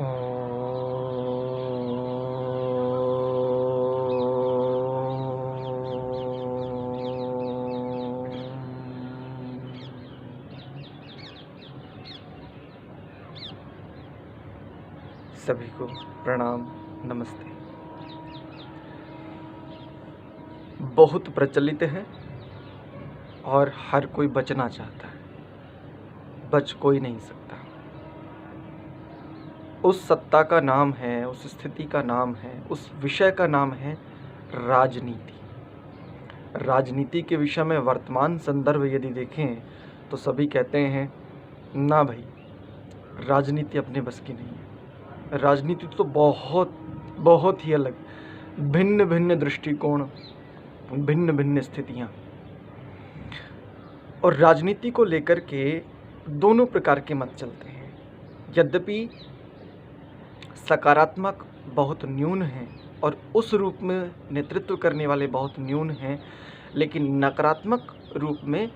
सभी को प्रणाम, नमस्ते। बहुत प्रचलित है और हर कोई बचना चाहता है, बच कोई नहीं सकता। उस सत्ता का नाम है, उस स्थिति का नाम है, उस विषय का नाम है राजनीति। राजनीति के विषय में वर्तमान संदर्भ यदि देखें तो सभी कहते हैं ना भाई, राजनीति अपने बस की नहीं है। राजनीति तो बहुत ही अलग, भिन्न भिन्न दृष्टिकोण, भिन्न भिन्न स्थितियां। और राजनीति को लेकर के दोनों प्रकार के मत चलते हैं। यद्यपि सकारात्मक बहुत न्यून हैं और उस रूप में नेतृत्व करने वाले बहुत न्यून हैं, लेकिन नकारात्मक रूप में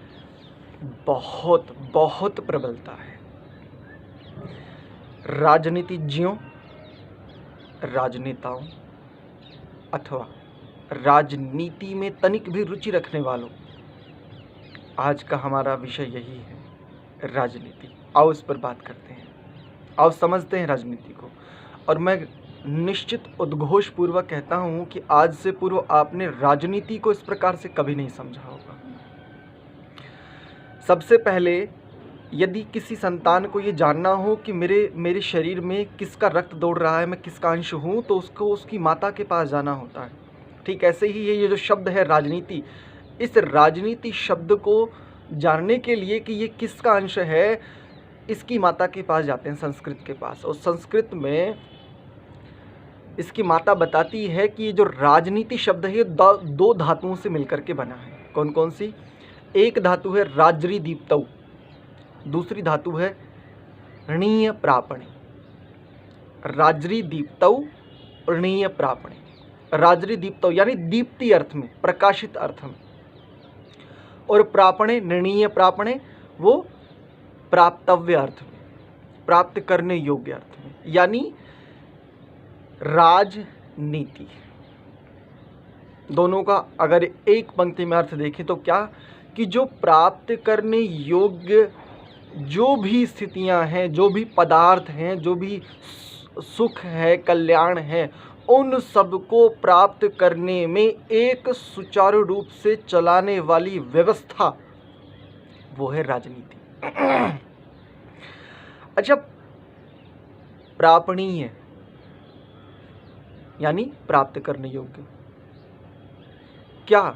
बहुत प्रबलता है। राजनीतिज्ञों, राजनेताओं अथवा राजनीति में तनिक भी रुचि रखने वालों, आज का हमारा विषय यही है, राजनीति। आओ इस पर बात करते हैं, आओ समझते हैं राजनीति को। और मैं निश्चित उद्घोष पूर्वक कहता हूं कि आज से पूर्व आपने राजनीति को इस प्रकार से कभी नहीं समझा होगा। सबसे पहले यदि किसी संतान को ये जानना हो कि मेरे शरीर में किसका रक्त दौड़ रहा है, मैं किसका अंश हूँ, तो उसको उसकी माता के पास जाना होता है। ठीक ऐसे ही ये जो शब्द है राजनीति, इस राजनीति शब्द को जानने के लिए कि ये किसका अंश है, इसकी माता के पास जाते हैं, संस्कृत के पास। और संस्कृत में इसकी माता बताती है कि ये जो राजनीति शब्द है ये दो धातुओं से मिलकर के बना है। कौन कौन सी? एक धातु है राजरी दीप्तौ, दूसरी धातु है ऋणीय प्रापणे। राजरी दीप्तौ, ऋणीय प्रापणे। राजरी दीप्तौ यानी दीप्ति अर्थ में, प्रकाशित अर्थ में, और प्रापणे, ऋणीय प्रापणे, वो प्राप्तव्य अर्थ में, प्राप्त करने योग्य अर्थ में, यानी राजनीति। दोनों का अगर एक पंक्ति में अर्थ देखें तो क्या, कि जो प्राप्त करने योग्य जो भी स्थितियां हैं, जो भी पदार्थ हैं, जो भी सुख है, कल्याण है, उन सब को प्राप्त करने में एक सुचारू रूप से चलाने वाली व्यवस्था, वो है राजनीति। अच्छा, प्रापणीय यानी प्राप्त करने योग्य, क्या,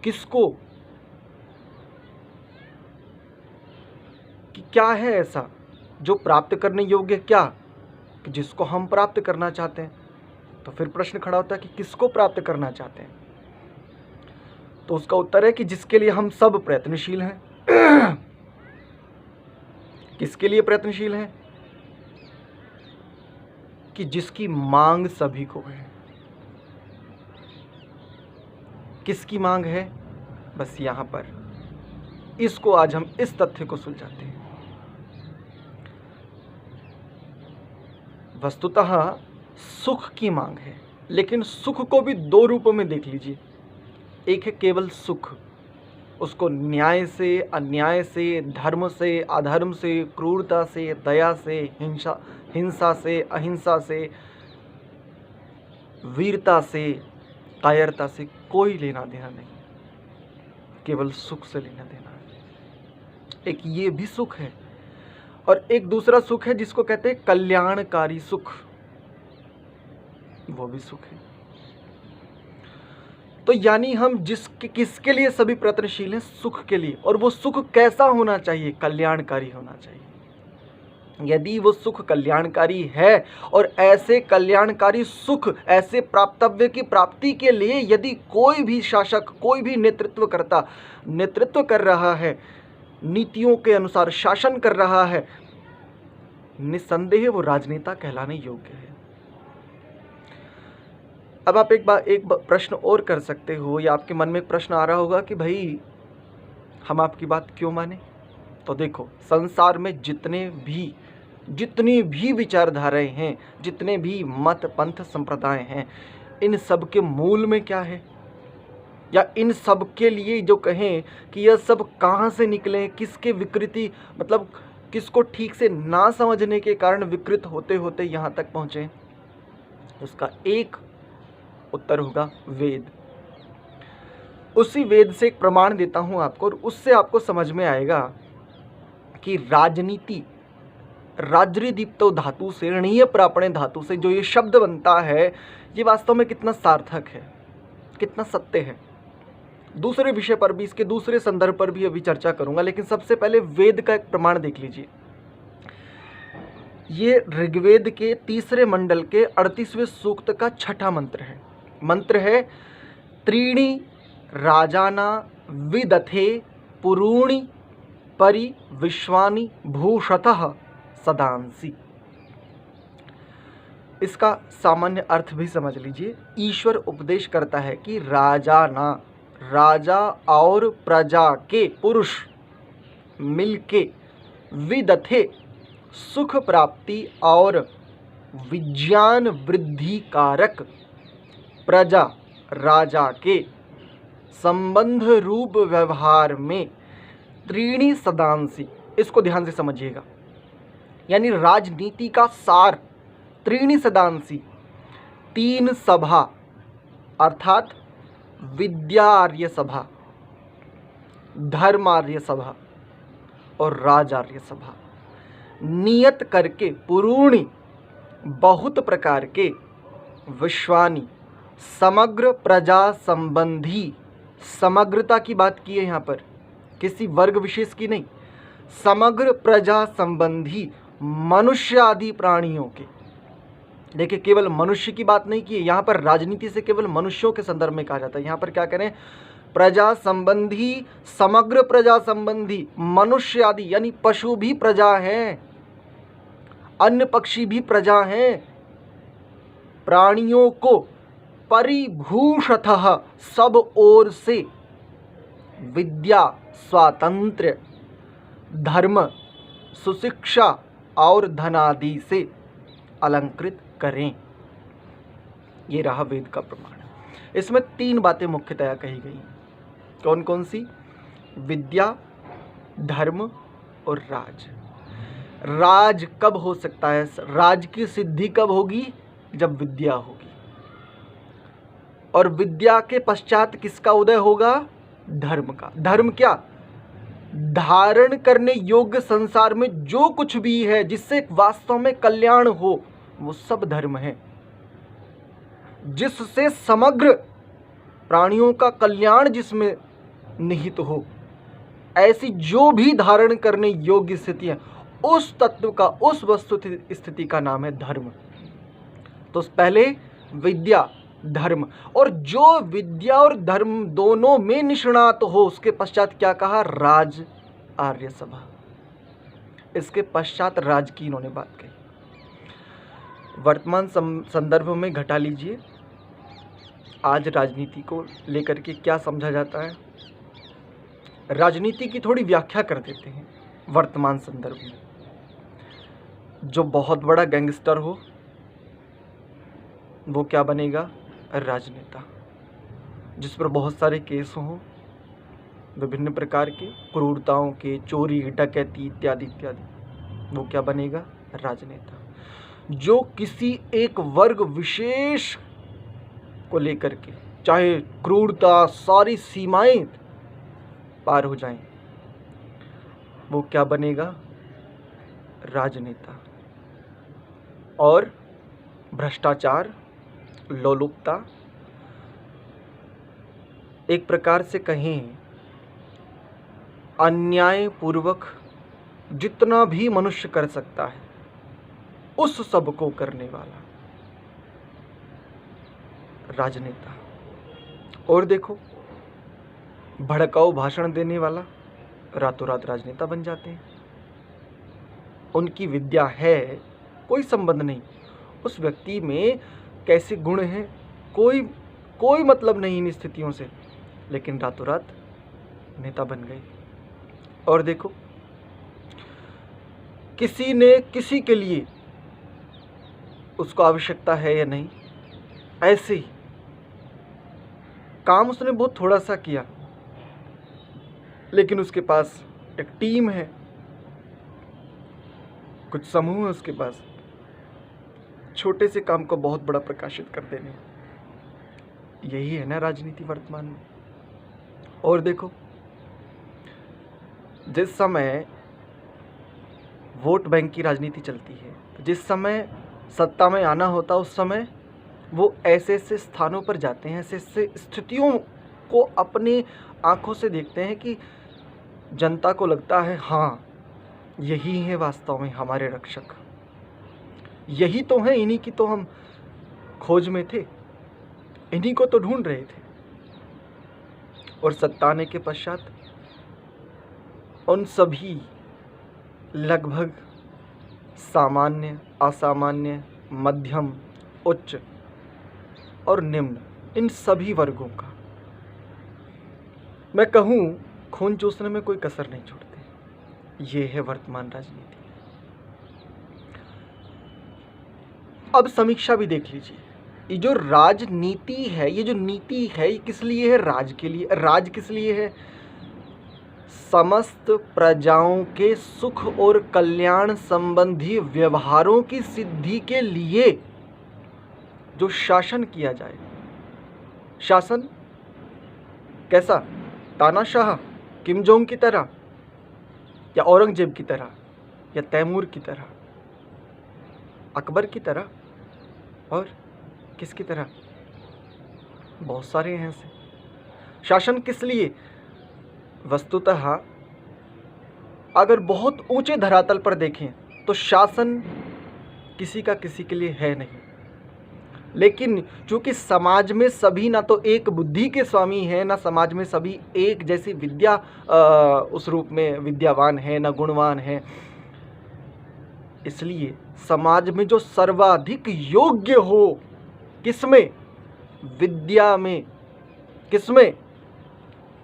किसको, कि क्या है ऐसा जो प्राप्त करने योग्य, क्या, कि जिसको हम प्राप्त करना चाहते हैं। तो फिर प्रश्न खड़ा होता है कि किसको प्राप्त करना चाहते हैं? तो उसका उत्तर है कि जिसके लिए हम सब प्रयत्नशील हैं। किसके लिए प्रयत्नशील हैं? कि जिसकी मांग सभी को है। किसकी मांग है? बस यहां पर इसको आज हम इस तथ्य को सुलझाते हैं। वस्तुतः सुख की मांग है, लेकिन सुख को भी दो रूपों में देख लीजिए। एक है केवल सुख, उसको न्याय से, अन्याय से, धर्म से, अधर्म से, क्रूरता से, दया से, हिंसा से, अहिंसा से, वीरता से, कायरता से कोई लेना देना नहीं, केवल सुख से लेना देना है। एक ये भी सुख है, और एक दूसरा सुख है जिसको कहते हैं कल्याणकारी सुख, वो भी सुख है। तो यानी हम किसके लिए सभी प्रयत्नशील हैं? सुख के लिए। और वो सुख कैसा होना चाहिए? कल्याणकारी होना चाहिए। यदि वो सुख कल्याणकारी है, और ऐसे कल्याणकारी सुख, ऐसे प्राप्तव्य की प्राप्ति के लिए यदि कोई भी शासक, कोई भी नेतृत्वकर्ता नेतृत्व कर रहा है, नीतियों के अनुसार शासन कर रहा है, निस्संदेह वो राजनेता कहलाने योग्य है। अब आप एक प्रश्न और कर सकते हो, या आपके मन में एक प्रश्न आ रहा होगा कि भाई हम आपकी बात क्यों माने? तो देखो, संसार में जितने भी जितनी भी विचारधाराएं हैं, जितने भी मत पंथ संप्रदाय हैं, इन सब के मूल में क्या है, या इन सब के लिए जो कहें कि यह सब कहाँ से निकले, किसके विकृति, मतलब किसको ठीक से ना समझने के कारण विकृत होते होते यहाँ तक पहुँचे, उसका एक उत्तर होगा वेद। उसी वेद से एक प्रमाण देता हूँ आपको, और उससे आपको समझ में आएगा कि राजनीति, राजृदीप्तो धातु से, ऋणीय प्रापणे धातु से जो ये शब्द बनता है, ये वास्तव में कितना सार्थक है, कितना सत्य है। दूसरे विषय पर भी, इसके दूसरे संदर्भ पर भी अभी चर्चा करूंगा, लेकिन सबसे पहले वेद का एक प्रमाण देख लीजिए। ये ऋग्वेद के तीसरे मंडल के 38वें सूक्त का छठा मंत्र है। मंत्र है त्रीणि राजाना विदथे पुरूणि परि विश्वानि भूषतः सदांसी। इसका सामान्य अर्थ भी समझ लीजिए। ईश्वर उपदेश करता है कि राजाना, राजा और प्रजा के पुरुष मिलके विदथे सुख प्राप्ति और विज्ञान वृद्धि कारक प्रजा राजा के संबंध रूप व्यवहार में त्रीणि सदांसी, इसको ध्यान से समझिएगा, यानी राजनीति का सार त्रीणि सदांसी, तीन सभा अर्थात विद्यार्य सभा, धर्मार्य सभा और राजार्य सभा नियत करके पुरूणि बहुत प्रकार के विश्वानी समग्र प्रजा संबंधी, समग्रता की बात की है यहाँ पर, किसी वर्ग विशेष की नहीं, समग्र प्रजा संबंधी मनुष्य आदि प्राणियों के। देखिए, केवल मनुष्य की बात नहीं की है यहाँ पर, राजनीति से केवल मनुष्यों के संदर्भ में कहा जाता है। यहाँ पर क्या करें, प्रजा संबंधी, समग्र प्रजा संबंधी मनुष्य आदि, यानी पशु भी प्रजा हैं, अन्य पक्षी भी प्रजा हैं, प्राणियों को परिभूषतः सब ओर से विद्या, स्वातंत्र्य, धर्म, सुशिक्षा और धनादि से अलंकृत करें। ये रहा वेद का प्रमाण। इसमें तीन बातें मुख्यतया कही गई। कौन कौन सी? विद्या, धर्म और राज। राज कब हो सकता है, राज की सिद्धि कब होगी? जब विद्या होगी। और विद्या के पश्चात किसका उदय होगा? धर्म का। धर्म क्या? धारण करने योग्य संसार में जो कुछ भी है जिससे वास्तव में कल्याण हो, वो सब धर्म है। जिससे समग्र प्राणियों का कल्याण जिसमें निहित हो, ऐसी जो भी धारण करने योग्य स्थिति है, उस तत्व का, उस वस्तु स्थिति का नाम है धर्म। तो पहले विद्या, धर्म, और जो विद्या और धर्म दोनों में निष्णात हो, उसके पश्चात क्या कहा? राज आर्य सभा। इसके पश्चात राज की इन्होंने बात कही। वर्तमान संदर्भ में घटा लीजिए, आज राजनीति को लेकर के क्या समझा जाता है। राजनीति की थोड़ी व्याख्या कर देते हैं वर्तमान संदर्भ में। जो बहुत बड़ा गैंगस्टर हो वो क्या बनेगा? राजनेता। जिस पर बहुत सारे केस हों, विभिन्न प्रकार के क्रूरताओं के, चोरी, डकैती इत्यादि इत्यादि, वो क्या बनेगा? राजनेता। जो किसी एक वर्ग विशेष को लेकर के, चाहे क्रूरता, सारी सीमाएं पार हो जाएं, वो क्या बनेगा? राजनेता। और भ्रष्टाचार, लोलुपता, एक प्रकार से कहें अन्याय पूर्वक जितना भी मनुष्य कर सकता है, उस सब को करने वाला राजनेता। और देखो, भड़काऊ भाषण देने वाला रातों रात राजनेता बन जाते हैं। उनकी विद्या है, कोई संबंध नहीं, उस व्यक्ति में कैसे गुण हैं, कोई मतलब नहीं इन स्थितियों से, लेकिन रातों रात नेता बन गए। और देखो, किसी ने किसी के लिए उसको आवश्यकता है या नहीं, ऐसे ही काम उसने बहुत थोड़ा सा किया, लेकिन उसके पास एक टीम है, कुछ समूह है उसके पास, छोटे से काम को बहुत बड़ा प्रकाशित कर देने। यही है ना राजनीति वर्तमान में। और देखो, जिस समय वोट बैंक की राजनीति चलती है, जिस समय सत्ता में आना होता है, उस समय वो ऐसे ऐसे स्थानों पर जाते हैं, ऐसे ऐसे स्थितियों को अपनी आंखों से देखते हैं कि जनता को लगता है हाँ, यही है वास्तव में हमारे रक्षक, यही तो हैं, इन्हीं की तो हम खोज में थे, इन्हीं को तो ढूंढ रहे थे। और सत्ता आने के पश्चात उन सभी लगभग सामान्य, असामान्य, मध्यम, उच्च और निम्न, इन सभी वर्गों का मैं कहूँ खून चूसने में कोई कसर नहीं छोड़ते। ये है वर्तमान राजनीति। अब समीक्षा भी देख लीजिए, ये जो राजनीति है, ये जो नीति है, ये किस लिए है? राज के लिए। राज किस लिए है? समस्त प्रजाओं के सुख और कल्याण संबंधी व्यवहारों की सिद्धि के लिए जो शासन किया जाए। शासन कैसा? तानाशाह, किम जोंग की तरह, या औरंगजेब की तरह, या तैमूर की तरह, अकबर की तरह, और किसकी तरह? बहुत सारे हैं ऐसे। शासन किस लिए? वस्तुतः अगर बहुत ऊंचे धरातल पर देखें तो शासन किसी का किसी के लिए है नहीं, लेकिन चूंकि समाज में सभी ना तो एक बुद्धि के स्वामी हैं, ना समाज में सभी एक जैसी विद्या उस रूप में विद्यावान है, ना गुणवान है, इसलिए समाज में जो सर्वाधिक योग्य हो, किसमें? विद्या में। किसमें?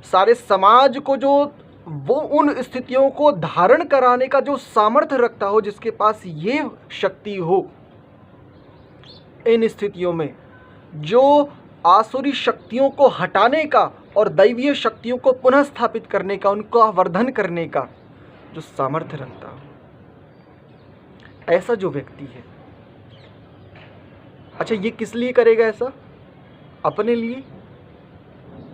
सारे समाज को जो वो उन स्थितियों को धारण कराने का जो सामर्थ्य रखता हो, जिसके पास ये शक्ति हो, इन स्थितियों में जो आसुरी शक्तियों को हटाने का और दैवीय शक्तियों को पुनः स्थापित करने का, उनका वर्धन करने का जो सामर्थ्य रखता हो, ऐसा जो व्यक्ति है, अच्छा ये किस लिए करेगा ऐसा? अपने लिए।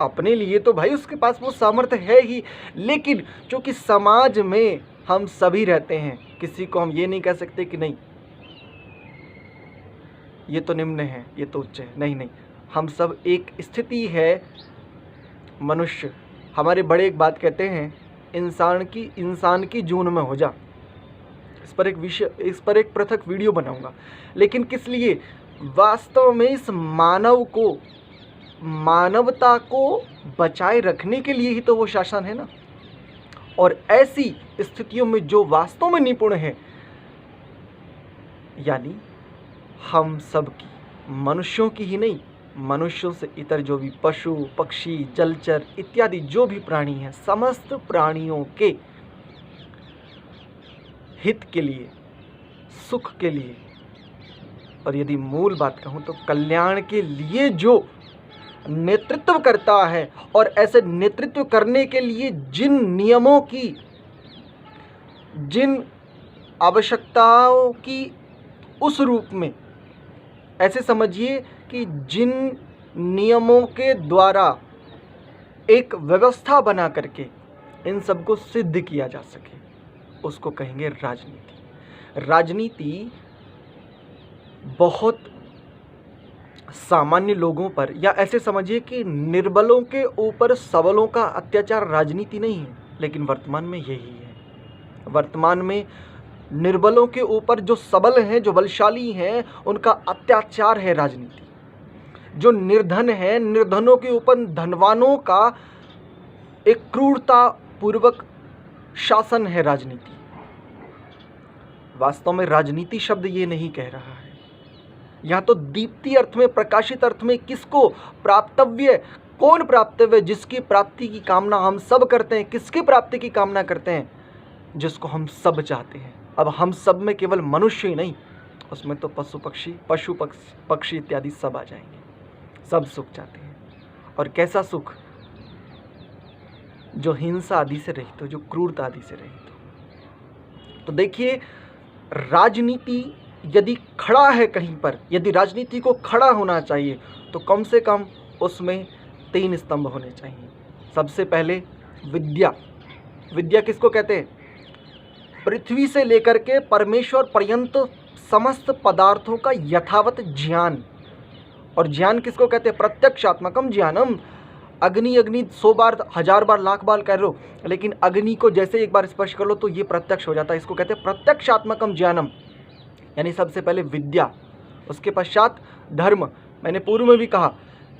अपने लिए तो भाई उसके पास वो सामर्थ्य है ही, लेकिन चूंकि समाज में हम सभी रहते हैं, किसी को हम ये नहीं कह सकते कि नहीं ये तो निम्न है, ये तो उच्च है। नहीं नहीं, हम सब एक स्थिति है मनुष्य। हमारे बड़े एक बात कहते हैं, इंसान की जून में हो जा। इस पर एक पृथक वीडियो बनाऊंगा। लेकिन किस लिए? वास्तव में इस मानवता को बचाए रखने के लिए ही तो वो शासन है ना। और ऐसी स्थितियों में जो वास्तव में निपुण है, यानी हम सब की, मनुष्यों की ही नहीं, मनुष्यों से इतर जो भी पशु, पक्षी, जलचर इत्यादि जो भी प्राणी हैं, समस्त प्राणियों के हित के लिए, सुख के लिए, और यदि मूल बात कहूँ तो कल्याण के लिए जो नेतृत्व करता है, और ऐसे नेतृत्व करने के लिए जिन नियमों की, जिन आवश्यकताओं की उस रूप में, ऐसे समझिए कि जिन नियमों के द्वारा एक व्यवस्था बना करके इन सबको सिद्ध किया जा सके, उसको कहेंगे राजनीति। राजनीति बहुत सामान्य लोगों पर, या ऐसे समझिए कि निर्बलों के ऊपर सबलों का अत्याचार राजनीति नहीं है, लेकिन वर्तमान में यही है। वर्तमान में निर्बलों के ऊपर जो सबल हैं, जो बलशाली हैं, उनका अत्याचार है राजनीति। जो निर्धन है, निर्धनों के ऊपर धनवानों का एक क्रूरता पूर्वक शासन है राजनीति। वास्तव में राजनीति शब्द ये नहीं कह रहा है। यहाँ तो दीप्ति अर्थ में, प्रकाशित अर्थ में किसको प्राप्तव्य, कौन प्राप्तव्य? जिसकी प्राप्ति की कामना हम सब करते हैं। किसकी प्राप्ति की कामना करते हैं? जिसको हम सब चाहते हैं। अब हम सब में केवल मनुष्य ही नहीं, उसमें तो पशु पक्षी इत्यादि सब आ जाएंगे। सब सुख चाहते हैं, और कैसा सुख? जो हिंसा आदि से रहित हो, जो क्रूरता आदि से रहित हो। तो देखिए, राजनीति यदि खड़ा है कहीं पर, यदि राजनीति को खड़ा होना चाहिए तो कम से कम उसमें 3 स्तंभ होने चाहिए। सबसे पहले विद्या। विद्या किसको कहते हैं? पृथ्वी से लेकर के परमेश्वर पर्यंत समस्त पदार्थों का यथावत ज्ञान। और ज्ञान किसको कहते हैं? प्रत्यक्षात्मकम ज्ञानम। अग्नि 100 बार, 1000 बार, लाख बार कह लो, लेकिन अग्नि को जैसे एक बार स्पर्श कर लो तो ये प्रत्यक्ष हो जाता है। इसको कहते हैं प्रत्यक्षात्मकम ज्ञानम, यानी सबसे पहले विद्या। उसके पश्चात धर्म। मैंने पूर्व में भी कहा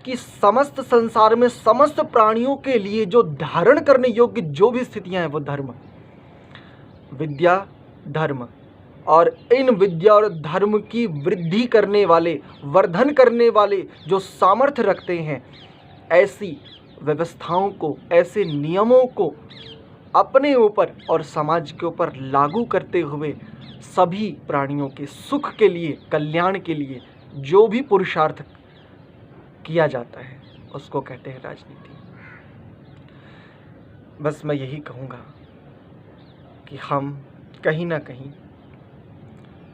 कि समस्त संसार में समस्त प्राणियों के लिए जो धारण करने योग्य जो भी स्थितियां हैं वो धर्म, विद्या, धर्म। और इन विद्या और धर्म की वृद्धि करने वाले, वर्धन करने वाले जो सामर्थ्य रखते हैं, ऐसी व्यवस्थाओं को, ऐसे नियमों को अपने ऊपर और समाज के ऊपर लागू करते हुए सभी प्राणियों के सुख के लिए, कल्याण के लिए जो भी पुरुषार्थ किया जाता है उसको कहते हैं राजनीति। बस मैं यही कहूँगा कि हम कहीं ना कहीं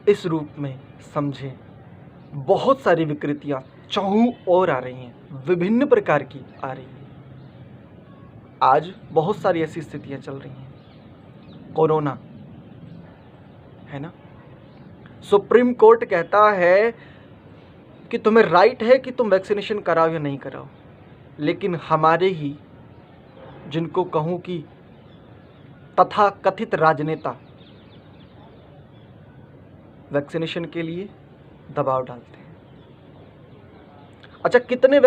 इस रूप में समझें। बहुत सारी विकृतियाँ चारों ओर आ रही हैं, विभिन्न प्रकार की आ रही हैं। आज बहुत सारी ऐसी स्थितियाँ चल रही हैं। कोरोना है ना, सुप्रीम कोर्ट कहता है कि तुम्हें राइट है कि तुम वैक्सीनेशन कराओ या नहीं कराओ, लेकिन हमारे ही, जिनको कहूँ कि तथा कथित राजनेता, वैक्सीनेशन के लिए दबाव डालते हैं। अच्छा, कितना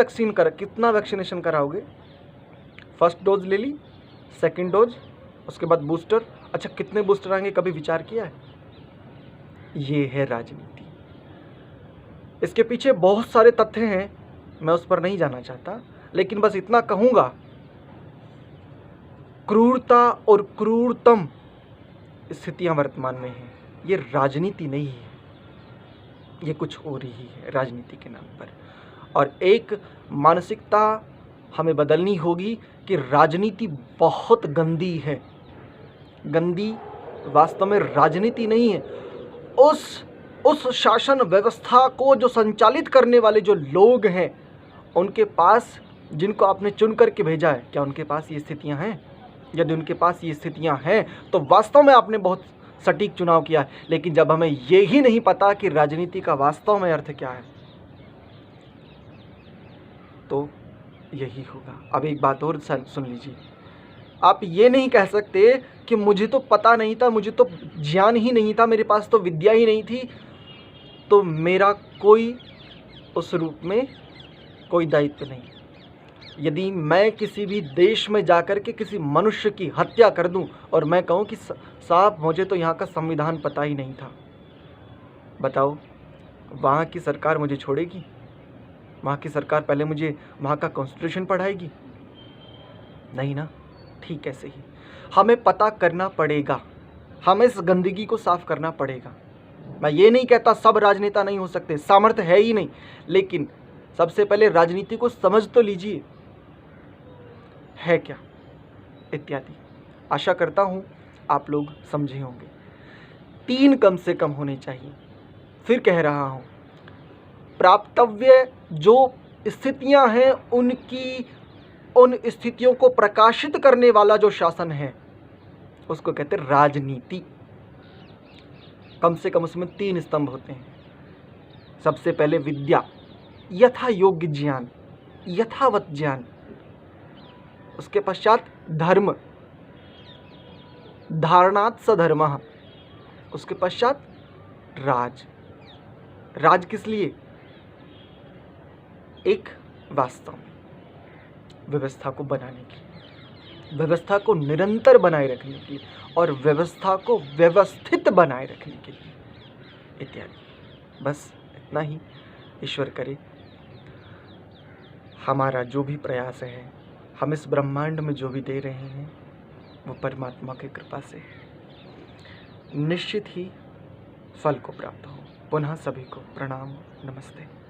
वैक्सीनेशन कराओगे? फर्स्ट डोज ले ली, सेकंड डोज, उसके बाद बूस्टर। अच्छा, कितने बूस्टर आएंगे, कभी विचार किया है? ये है राजनीति। इसके पीछे बहुत सारे तथ्य हैं, मैं उस पर नहीं जाना चाहता, लेकिन बस इतना कहूंगा, क्रूरता और क्रूरतम स्थितियां वर्तमान में हैं। ये राजनीति नहीं है, ये कुछ और ही है राजनीति के नाम पर। और एक मानसिकता हमें बदलनी होगी कि राजनीति बहुत गंदी है। गंदी वास्तव में राजनीति नहीं है। उस शासन व्यवस्था को जो संचालित करने वाले जो लोग हैं, उनके पास, जिनको आपने चुन करके भेजा है, क्या उनके पास ये स्थितियां हैं? यदि उनके पास ये स्थितियां हैं तो वास्तव में आपने बहुत सटीक चुनाव किया है। लेकिन जब हमें ये ही नहीं पता कि राजनीति का वास्तव में अर्थ क्या है, तो यही होगा। अब एक बात और सुन लीजिए, आप ये नहीं कह सकते कि मुझे तो पता नहीं था, मुझे तो ज्ञान ही नहीं था, मेरे पास तो विद्या ही नहीं थी, तो मेरा कोई उस रूप में कोई दायित्व नहीं। यदि मैं किसी भी देश में जाकर के किसी मनुष्य की हत्या कर दूं और मैं कहूं कि साहब मुझे तो यहाँ का संविधान पता ही नहीं था, बताओ वहाँ की सरकार मुझे छोड़ेगी? वहाँ की सरकार पहले मुझे वहाँ का कॉन्स्टिट्यूशन पढ़ाएगी? नहीं ना। ठीक ऐसे ही हमें पता करना पड़ेगा, हमें इस गंदगी को साफ करना पड़ेगा। मैं ये नहीं कहता सब राजनेता नहीं हो सकते, सामर्थ्य है ही नहीं, लेकिन सबसे पहले राजनीति को समझ तो लीजिए है क्या इत्यादि। आशा करता हूँ आप लोग समझे होंगे। 3 कम से कम होने चाहिए। फिर कह रहा हूँ, प्राप्तव्य जो स्थितियां हैं उन स्थितियों को प्रकाशित करने वाला जो शासन है उसको कहते हैं राजनीति। कम से कम उसमें 3 स्तंभ होते हैं। सबसे पहले विद्या, यथा योग्य ज्ञान, यथावत ज्ञान। उसके पश्चात धर्म, धारणात् स धर्मः। उसके पश्चात राज। राज किस लिए? एक वास्तव में व्यवस्था को बनाने के लिए, व्यवस्था को निरंतर बनाए रखने के लिए, और व्यवस्था को व्यवस्थित बनाए रखने के लिए इत्यादि। बस इतना ही। ईश्वर करे हमारा जो भी प्रयास है, हम इस ब्रह्मांड में जो भी दे रहे हैं वो परमात्मा की कृपा से है। निश्चित ही फल को प्राप्त हो। पुनः सभी को प्रणाम, नमस्ते।